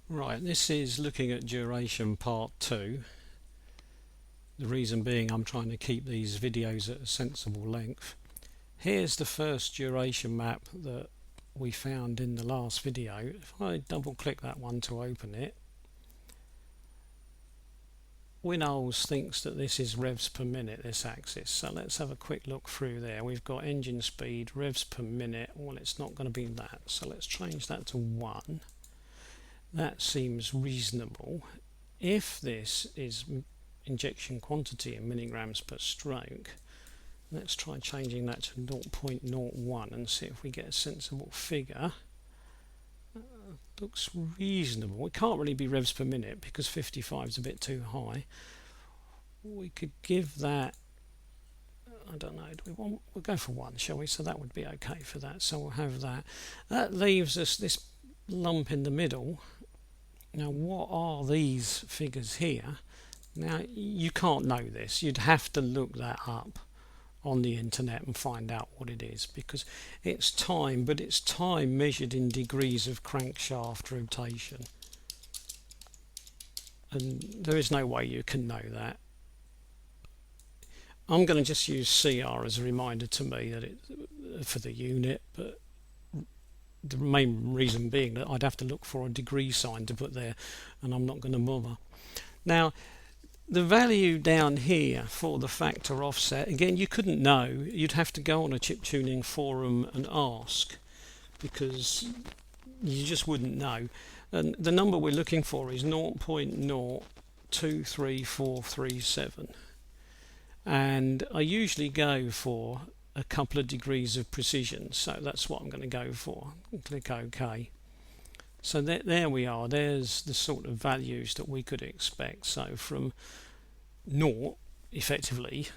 Right, this is looking at duration part 2. The reason being I'm trying to keep these videos at a sensible length. Here's the first duration map that we found in the last video. If I double click that one to open it, winols thinks that this is revs per minute, this axis. So let's have a quick look through there. We've got engine speed, revs per minute. Well, it's not going to be that. So let's change that to 1. That seems reasonable. If this is injection quantity in milligrams per stroke, let's try changing that to 0.01 and see if we get a sensible figure. Looks reasonable. It can't really be revs per minute because 55 is a bit too high. We could give that, I don't know, we'll go for 1, shall we? So that would be okay for that. So we'll have that. That leaves us this lump in the middle. Now what are these figures here? Now you can't know this. You'd have to look that up on the internet and find out what it is, because it's time, but it's time measured in degrees of crankshaft rotation, and there is no way you can know that. I'm going to just use CR as a reminder to me that it for the unit, but the main reason being that I'd have to look for a degree sign to put there, and I'm not going to bother. Now the value down here for the factor offset, again, you couldn't know. You'd have to go on a chip tuning forum and ask, because you just wouldn't know. And the number we're looking for is 0.023437, and I usually go for a couple of degrees of precision, so that's what I'm going to go for. Click OK. So there we are. There's the sort of values that we could expect. So from 0 effectively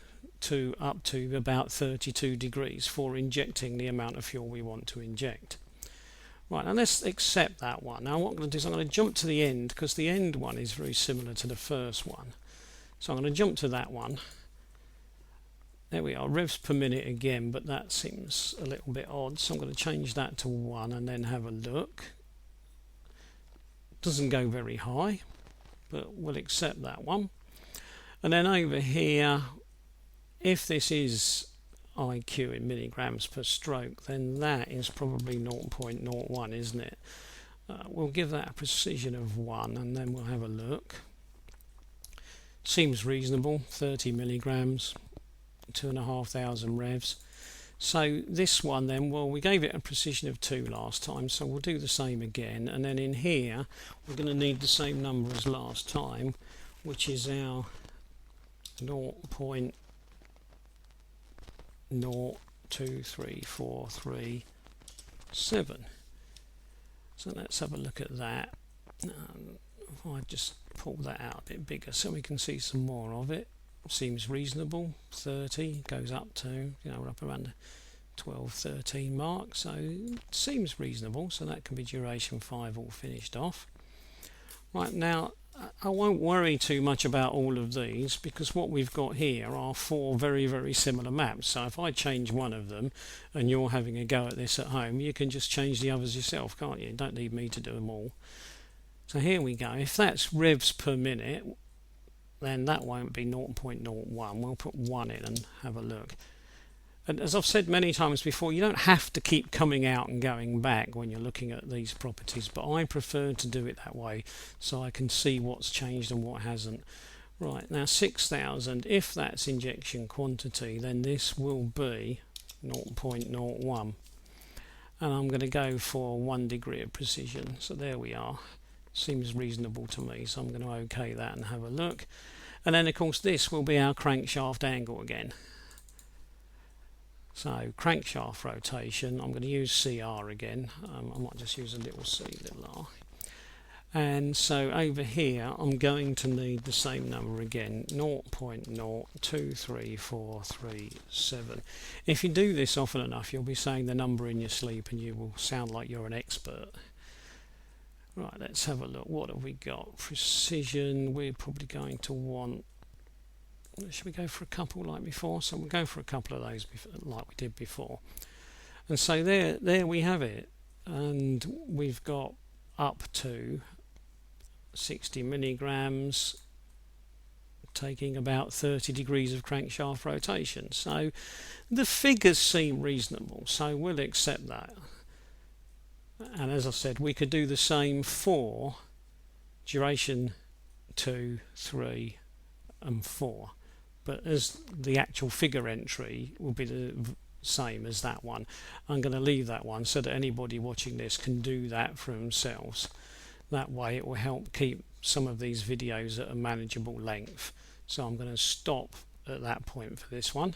to up to about 32 degrees for injecting the amount of fuel we want to inject. Right, now let's accept that one. Now what I'm going to do is I'm going to jump to the end, because the end one is very similar to the first one. So I'm going to jump to that one. There we are, revs per minute again, but that seems a little bit odd. So I'm going to change that to 1 and then have a look. Doesn't go very high, but we'll accept that one. And then over here, if this is IQ in milligrams per stroke, then that is probably 0.01, isn't it? We'll give that a precision of 1 and then we'll have a look. Seems reasonable, 30 milligrams, 2,500 revs. So this one then, well, we gave it a precision of 2 last time, so we'll do the same again. And then in here, we're going to need the same number as last time, which is our 0.023437. So let's have a look at that. If I just pull that out a bit bigger so we can see some more of it. Seems reasonable. 30 goes up to, we're up around the 12, 13 mark, so it seems reasonable. So that can be duration 5 all finished off. Right, now I won't worry too much about all of these, because what we've got here are 4 very, very similar maps. So if I change one of them and you're having a go at this at home, you can just change the others yourself, can't you? You don't need me to do them all. So here we go. If that's revs per minute, then that won't be 0.01. We'll put 1 in and have a look. And as I've said many times before, you don't have to keep coming out and going back when you're looking at these properties, but I prefer to do it that way so I can see what's changed and what hasn't. Right, now 6,000, if that's injection quantity, then this will be 0.01. And I'm going to go for 1 degree of precision. So there we are. Seems reasonable to me, so I'm going to OK that and have a look. And then of course this will be our crankshaft angle again. So crankshaft rotation, I'm going to use CR again. I might just use a little c, little r. And so over here I'm going to need the same number again, 0.023437. If you do this often enough, you'll be saying the number in your sleep and you will sound like you're an expert. Right, let's have a look. What have we got? Precision, we're probably going to want, should we go for a couple like before? So we'll go for a couple of those like we did before. And so there we have it. And we've got up to 60 milligrams, taking about 30 degrees of crankshaft rotation. So the figures seem reasonable, so we'll accept that. And as I said, we could do the same for duration 2, 3 and 4, but as the actual figure entry will be the same as that one, I'm going to leave that one so that anybody watching this can do that for themselves. That way it will help keep some of these videos at a manageable length. So I'm going to stop at that point for this one.